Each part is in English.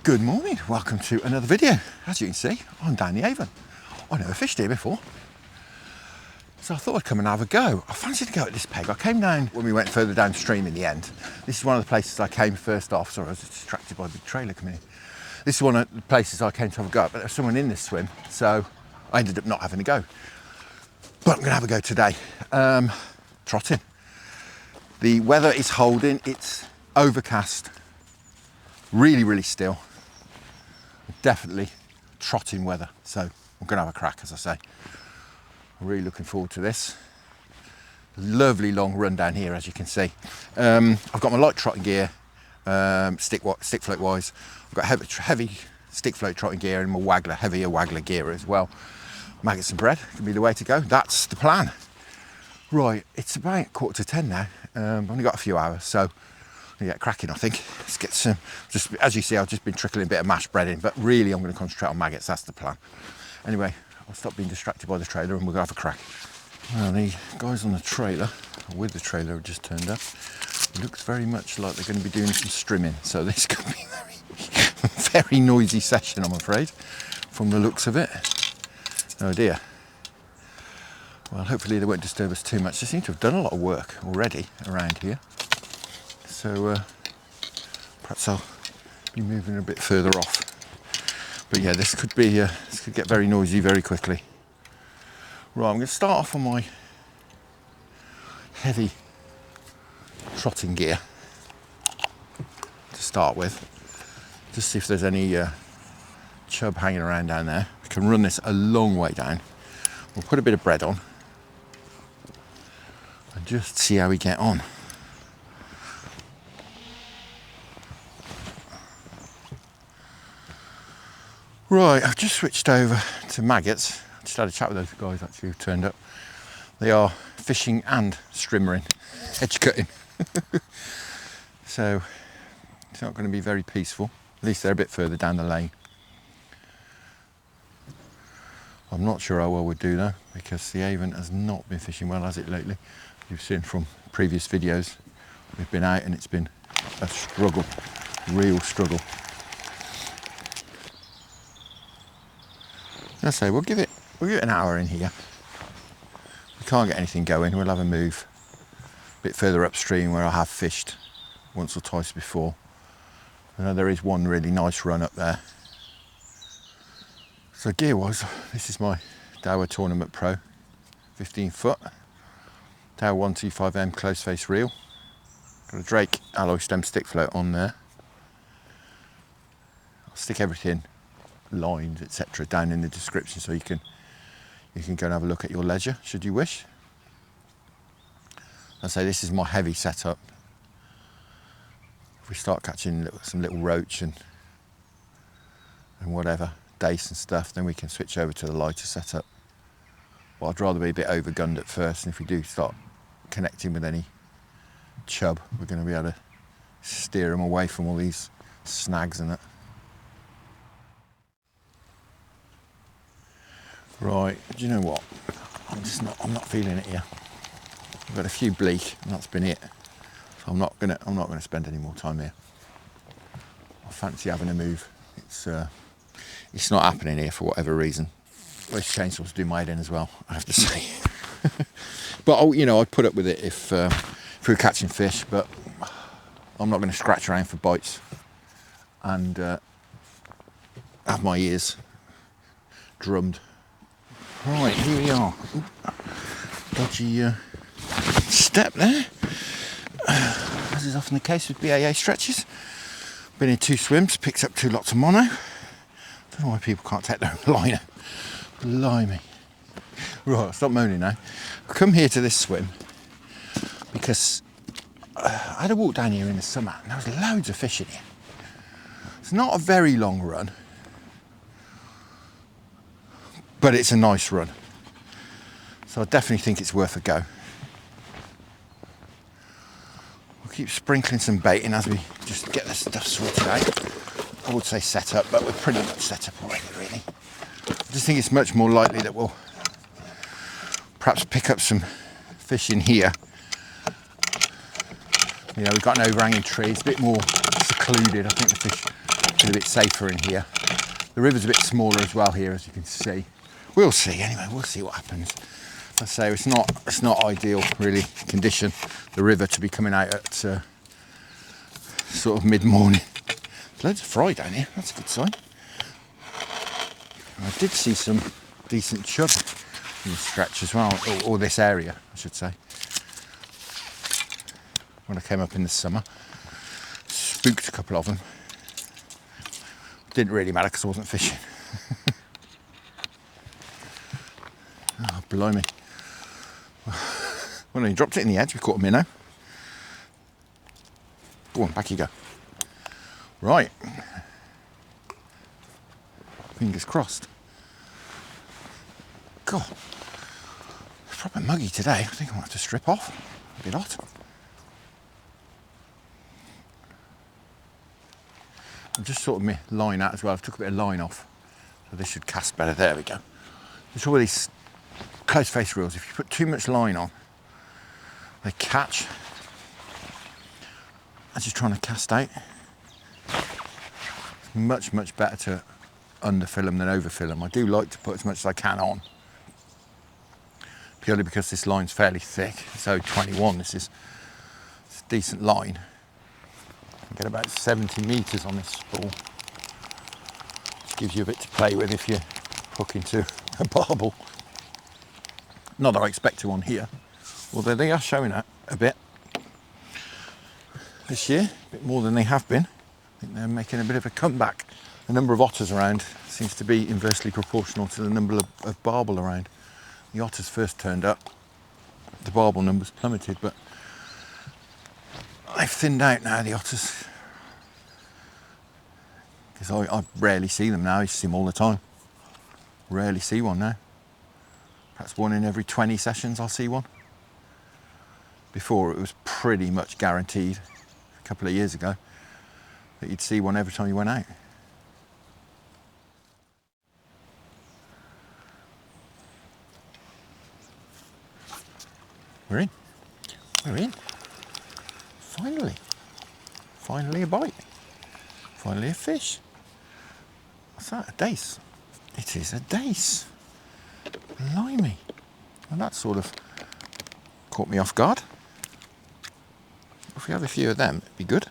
Good morning, welcome to another video. As you can see, I'm down the Avon. I never fished here before, so I thought I'd come and have a go. I fancied to go at this peg. I came down when we went further downstream in the end. This is one of the places I came first off. Sorry, I was distracted by the trailer coming in. This is one of the places I came to have a go at, but there was someone in this swim, so I ended up not having a go. But I'm gonna have a go today. Trotting. The weather is holding, it's overcast, really still. Definitely trotting weather, so I'm gonna have a crack, as I say. I'm really looking forward to this. Lovely long run down here, as you can see. I've got my light trotting gear, stick float wise. I've got heavy stick float trotting gear and my Waggler, heavier Waggler gear as well. Maggots and bread can be the way to go. That's the plan. Right, it's about 9:45 now. I've only got a few hours, so I'm gonna get cracking, I think. Let's get some, just as you see, I've just been trickling a bit of mashed bread in, but really I'm gonna concentrate on maggots, that's the plan. Anyway, I'll stop being distracted by the trailer and we're gonna have a crack. Well, the guys on the trailer, or with the trailer, have just turned up. It looks very much like they're gonna be doing some strimming, so this could be a very noisy session, I'm afraid, from the looks of it. Oh dear. Well, hopefully they won't disturb us too much. They seem to have done a lot of work already around here. So perhaps I'll be moving a bit further off. But yeah, this could get very noisy very quickly. Right, I'm going to start off on my heavy trotting gear to start with. Just see if there's any chub hanging around down there. We can run this a long way down. We'll put a bit of bread on and just see how we get on. Right, I've just switched over to maggots. I just had a chat with those guys actually who turned up. They are fishing and strimmering, edge cutting. So it's not going to be very peaceful. At least they're a bit further down the lane. I'm not sure how well we'd do though, because the Avon has not been fishing well, has it, lately? You've seen from previous videos, we've been out and it's been a struggle, real struggle. I say we'll give it an hour in here. If we can't get anything going, we'll have a move a bit further upstream where I have fished once or twice before. I know there is one really nice run up there. So gear-wise, this is my Dower Tournament Pro, 15 foot, Dower 125M close face reel. Got a Drake alloy stem stick float on there. I'll stick everything, lines, etc., down in the description so you can go and have a look at your leisure, should you wish. I say this is my heavy setup. If we start catching some little roach and whatever, dace and stuff, then we can switch over to the lighter setup. But I'd rather be a bit overgunned at first, and if we do start connecting with any chub, we're going to be able to steer them away from all these snags and that. Right, do you know what? I'm not feeling it here. I've got a few bleak, and that's been it. So I'm not gonna spend any more time here. I fancy having a move. It's not happening here for whatever reason. Those chainsaws do my head in as well, I have to say. But I'd put up with it if we were catching fish, but I'm not going to scratch around for bites and have my ears drummed. Right, here we are. Dodgy step there. As is often the case with BAA stretches. Been in 2 swims, picked up 2 lots of mono. Don't know why people can't take their own liner. Blimey. Right, stop moaning now. I've come here to this swim because I had a walk down here in the summer and there was loads of fish in here. It's not a very long run, but it's a nice run. So I definitely think it's worth a go. We'll keep sprinkling some bait in as we just get this stuff sorted out. I would say set up, but we're pretty much set up already, really. I just think it's much more likely that we'll perhaps pick up some fish in here. We've got an overhanging tree, it's a bit more secluded. I think the fish Feel a bit safer in here. The river's a bit smaller as well here, as you can see. We'll see anyway. We'll see what happens. As I say, it's not ideal really condition, the river, to be coming out at sort of mid-morning. There's loads of fry down here. That's a good sign. I did see some decent chub in the stretch as well, or this area, I should say. When I came up in the summer, spooked a couple of them. Didn't really matter because I wasn't fishing. Oh, blimey. Well, he dropped it in the edge. We caught a minnow. Go on, back you go. Right. Fingers crossed. God, it's proper muggy today. I think I might have to strip off. A bit hot. I've just sorted my line out as well. I've took a bit of line off, so this should cast better. There we go. The trouble with these close face reels, if you put too much line on, they catch. I'm just trying to cast out. It's much, much better to underfill them than overfill them. I do like to put as much as I can on, purely because this line's fairly thick. So 21, it's a decent line. You get about 70 metres on this spool. Which gives you a bit to play with if you hook into a barbel. Not that I expect to on here, although they are showing out a bit this year, a bit more than they have been. I think they're making a bit of a comeback. The number of otters around seems to be inversely proportional to the number of barbel around. The otters first turned up, the barbel numbers plummeted, but they've thinned out now, the otters. Because I rarely see them now. I used to see them all the time. Rarely see one now. Perhaps one in every 20 sessions I'll see one. Before it was pretty much guaranteed, a couple of years ago, that you'd see one every time you went out. We're in. We're in. Finally. Finally a bite. Finally a fish. What's that? A dace? It is a dace. Blimey. Well, that sort of caught me off guard. If we have a few of them, it'd be good.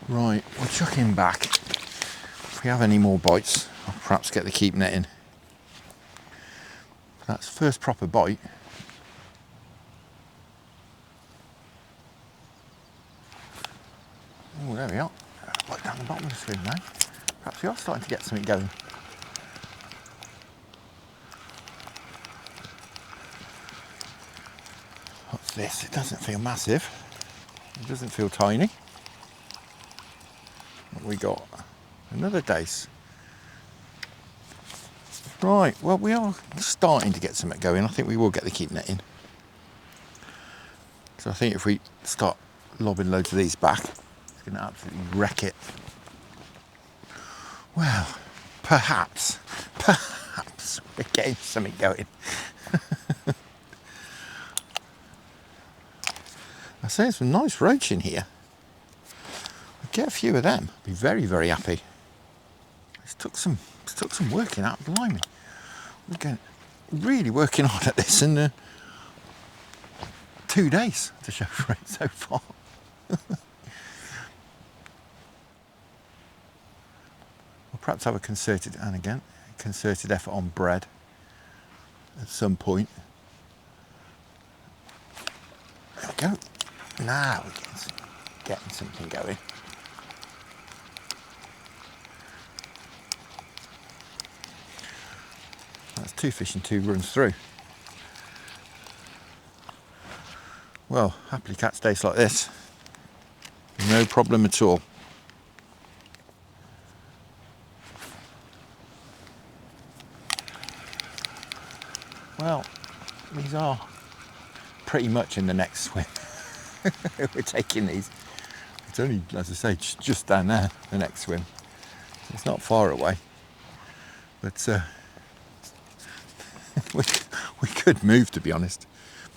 Right, we'll chuck him back. If we have any more bites, I'll perhaps get the keep netting. That's first proper bite. Oh, there we are. Right down the bottom of the swim now. Perhaps we are starting to get something going. What's this? It doesn't feel massive. It doesn't feel tiny. What we got? Another dace. Right, well, we are starting to get something going. I think we will get the keep netting. So I think if we start lobbing loads of these back, it's going to absolutely wreck it. Well, perhaps we're getting something going. I say there's some nice roach in here. I'd get a few of them. I'd be very, very happy. It took some working out, blimey. We're going really working hard at this in 2 days to show for it so far. We'll perhaps have a concerted effort on bread at some point. There we go. Now we're getting something going. That's 2 fish and 2 runs through. Well, happily catch days like this. No problem at all. Well, these are pretty much in the next swim. We're taking these. It's only, as I say, just down there, the next swim. It's not far away. But we could move, to be honest.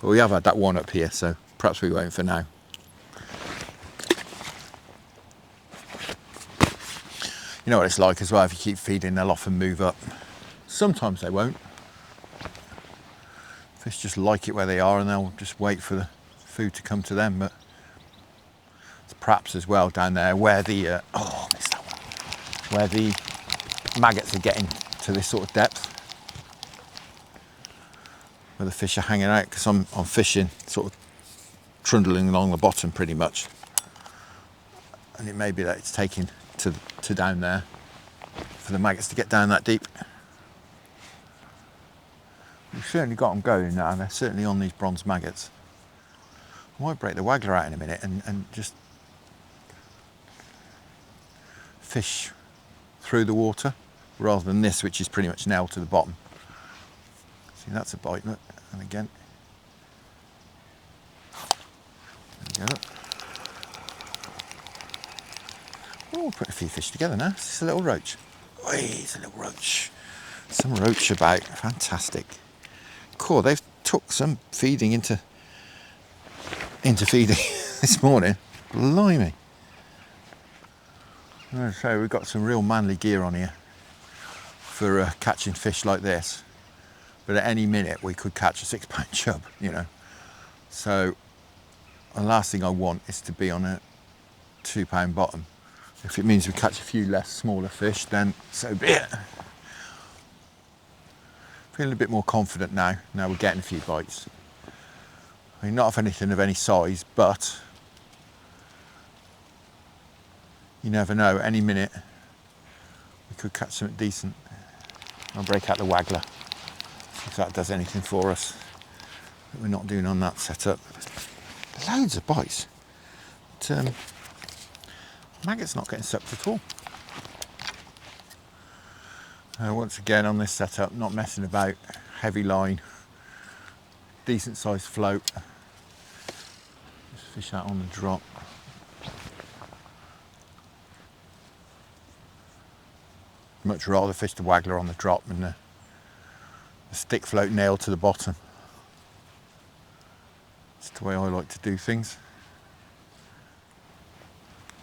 But we have had that one up here, so perhaps we won't for now. You know what it's like as well, if you keep feeding, they'll often move up. Sometimes they won't. Fish just like it where they are and they'll just wait for the food to come to them. But it's perhaps as well down there where the, oh, I missed that one. Where the maggots are getting to this sort of depth. Where the fish are hanging out, because I'm fishing sort of trundling along the bottom pretty much. And it may be that it's taking to down there for the maggots to get down that deep. We've certainly got them going now, and they're certainly on these bronze maggots. I might break the waggler out in a minute and just fish through the water rather than this, which is pretty much nailed to the bottom. See, that's a bite, look, and again. There we go, look. Oh, we'll put a few fish together now. It's a little roach. Oh, it's a little roach. Some roach about, fantastic. Cool, they've took some feeding into feeding this morning. Blimey. So we've got some real manly gear on here for catching fish like this. But at any minute we could catch a 6-pound chub, you know. So the last thing I want is to be on a 2-pound bottom. If it means we catch a few less smaller fish, then so be it. Feeling a bit more confident now. Now we're getting a few bites. I mean, not of anything of any size, but you never know. Any minute we could catch something decent. I'll break out the Waggler. See if that does anything for us that we're not doing on that setup. Loads of bites. But, maggot's not getting sucked at all. Once again on this setup, not messing about, heavy line, decent sized float. Just fish out on the drop. Much rather fish the Waggler on the drop than the stick float nailed to the bottom. That's the way I like to do things.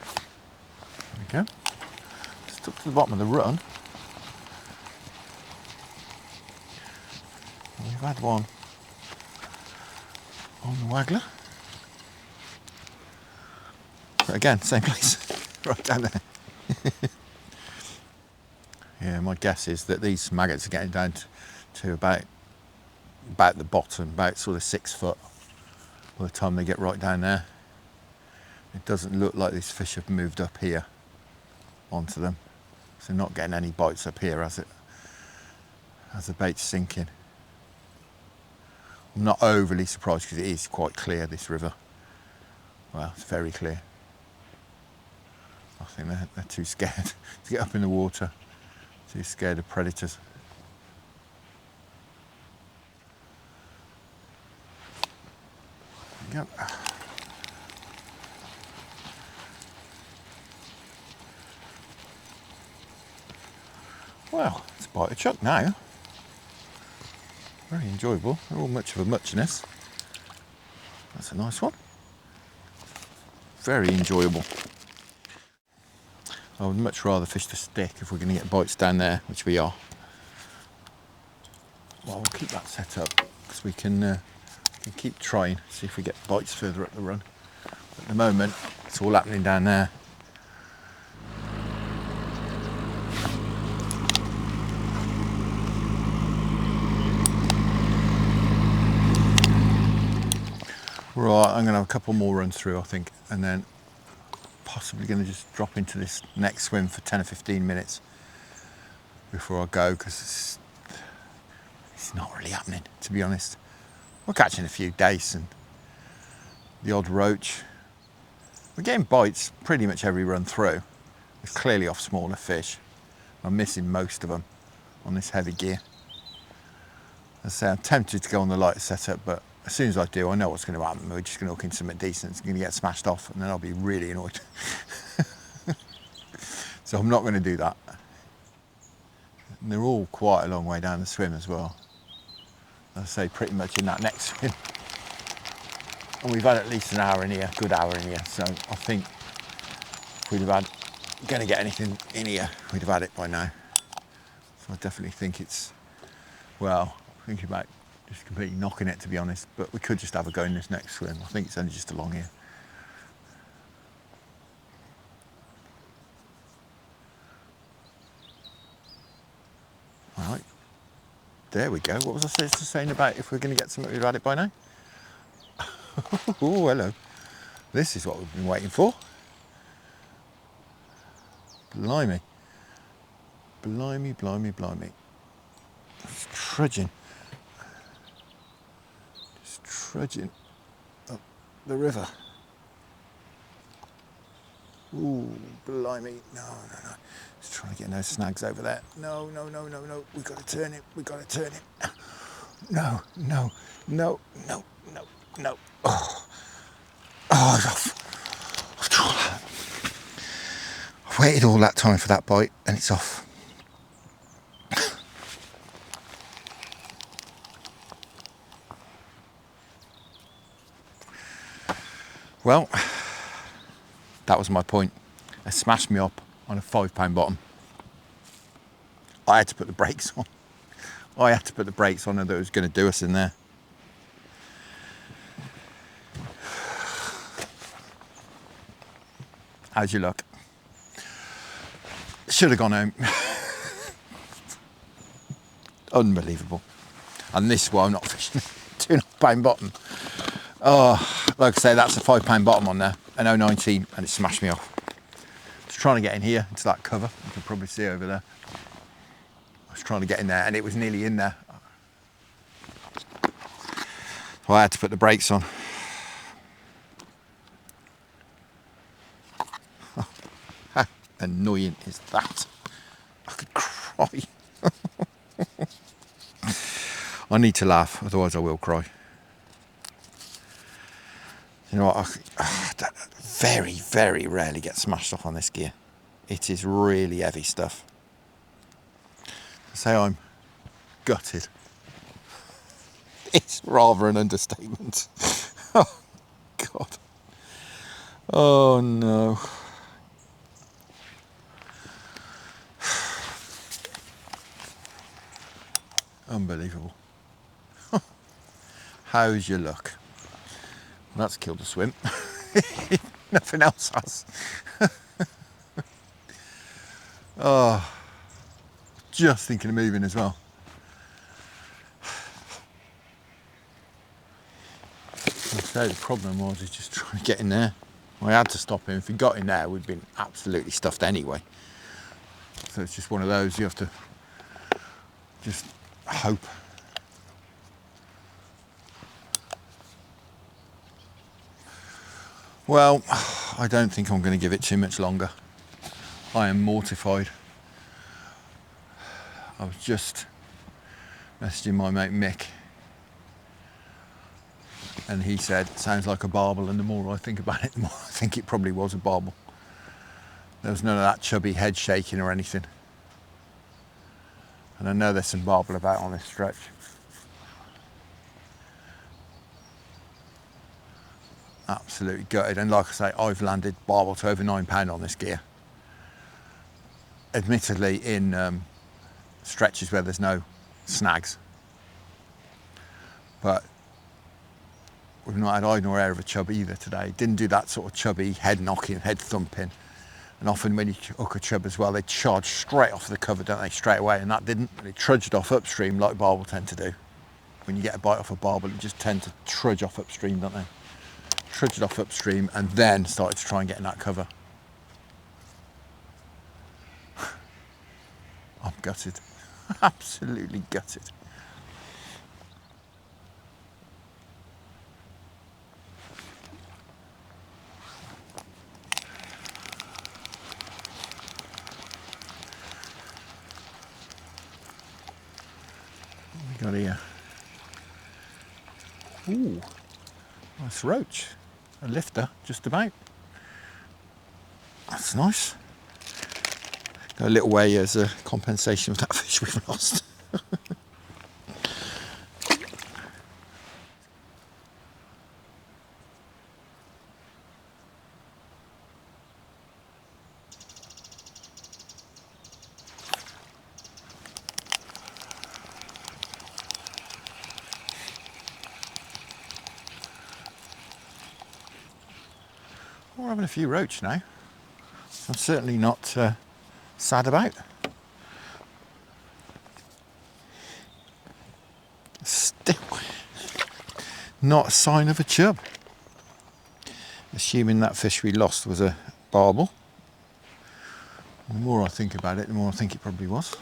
There we go. Stuck to the bottom of the run. We've had one on the Waggler. But again, same place, right down there. Yeah, my guess is that these maggots are getting down to about the bottom, about sort of 6 foot by the time they get right down there. It doesn't look like these fish have moved up here onto them. So not getting any bites up here as the bait's sinking. I'm not overly surprised because it is quite clear, this river. Well, it's very clear. I think they're too scared to get up in the water, too scared of predators. There we go. Well, it's a bite of chuck now. Very enjoyable. They're all much of a muchness. That's a nice one. Very enjoyable. I would much rather fish the stick if we're going to get bites down there, which we are. Well, we'll keep that set up because we can keep trying, see if we get bites further up the run. At the moment, it's all happening down there. Right, I'm going to have a couple more runs through, I think, and then possibly going to just drop into this next swim for 10 or 15 minutes before I go, because it's not really happening, to be honest. We're catching a few dace and the odd roach. We're getting bites pretty much every run through. It's clearly off smaller fish. I'm missing most of them on this heavy gear. As I say, I'm tempted to go on the lighter setup, but as soon as I do, I know what's going to happen. We're just going to hook into something decent. It's going to get smashed off, and then I'll be really annoyed. So I'm not going to do that. And they're all quite a long way down the swim as well. As I say, pretty much in that next swim. And we've had at least an hour in here, good hour in here. So I think if we'd have had going to get anything in here, we'd have had it by now. So I definitely think it's, well, thinking about just completely knocking it, to be honest, but we could just have a go in this next swim. I think it's only just along here. All right, there we go. What was I saying about if we're going to get something, we'd have had it by now? Oh, hello. This is what we've been waiting for. Blimey. Blimey, blimey, blimey. Just trudging. Just trudging up the river. Ooh, blimey. No, no, no. Just trying to get those snags over there. No, no, no, no, no. We've got to turn it. We've got to turn it. No, no, no, no, no, no. Oh, oh, it's off. I've waited all that time for that bite and it's off. Well, that was my point. It smashed me up on a £5 bottom. I had to put the brakes on. I had to put the brakes on, and that was going to do us in there. How's your luck? Should have gone home. Unbelievable. And this is why I'm not fishing £2.5 bottom. Oh, like I say, that's a £5 bottom on there, an 019, and it smashed me off. Just trying to get in here into that cover. You can probably see over there. I was trying to get in there, and it was nearly in there. So I had to put the brakes on. How annoying is that? I could cry. I need to laugh, otherwise I will cry. You know what, I very, very rarely get smashed off on this gear. It is really heavy stuff. To say I'm gutted, it's rather an understatement. Oh, God. Oh, no. Unbelievable. How's your luck? Well, that's killed a swim. Nothing else has. Oh, just thinking of moving as well. So the problem was just trying to get in there. I had to stop him. If he got in there, we'd been absolutely stuffed anyway. So it's just one of those, you have to just hope. Well, I don't think I'm going to give it too much longer. I am mortified. I was just messaging my mate Mick, and he said, sounds like a barbel, and the more I think about it, the more I think it probably was a barbel. There was none of that chubby head shaking or anything. And I know there's some barbel about on this stretch. Absolutely gutted, and like I say, I've landed barbel to over £9 on this gear. Admittedly in stretches where there's no snags, but we've not had eye nor air of a chub either today. Didn't do that sort of chubby head knocking, head thumping, and often when you hook a chub as well, they charge straight off the cover, don't they, straight away, and that didn't. They trudged off upstream like barbel tend to do. When you get a bite off a barbel, you just tend to trudge off upstream, don't they? Trudged off upstream and then started to try and get in that cover. I'm gutted. Absolutely gutted. What have we got here? Ooh, nice roach. A lifter, just about. That's nice. Go a little way as a compensation for that fish we've lost. We're having a few roach now. I'm certainly not sad about. Still not a sign of a chub. Assuming that fish we lost was a barbel. The more I think about it, the more I think it probably was.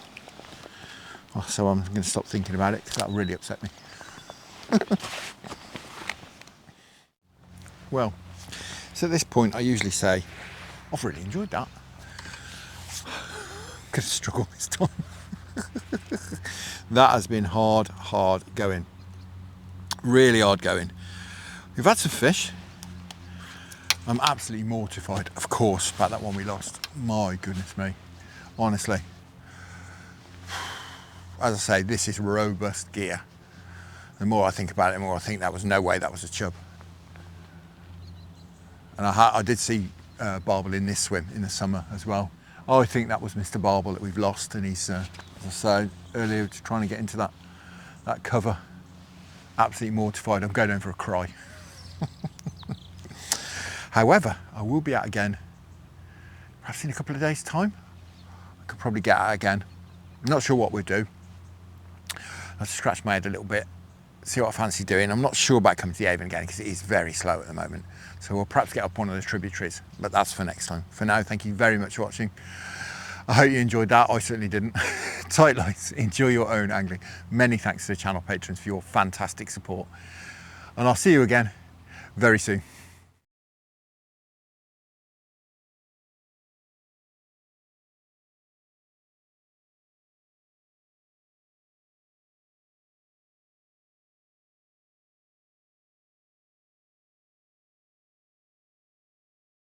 Oh, so I'm going to stop thinking about it because that'll really upset me. Well, so at this point I usually say, I've really enjoyed that. Could have struggled this time. That has been hard going. Really hard going. We've had some fish. I'm absolutely mortified, of course, about that one we lost. My goodness me. Honestly. As I say, this is robust gear. The more I think about it, the more I think that was no way that was a chub. And I did see barbel in this swim in the summer as well. I think that was Mr. Barbel that we've lost, and he's, as I said earlier, trying to get into that cover. Absolutely mortified. I'm going home for a cry. However, I will be out again, perhaps in a couple of days' time. I could probably get out again. I'm not sure what we'll do. I'll scratch my head a little bit, see what I fancy doing. I'm not sure about coming to the Avon again because it is very slow at the moment. So we'll perhaps get up one of those tributaries, but that's for next time. For now, thank you very much for watching. I hope you enjoyed that. I certainly didn't. Tight lines, enjoy your own angling. Many thanks to the channel patrons for your fantastic support. And I'll see you again very soon.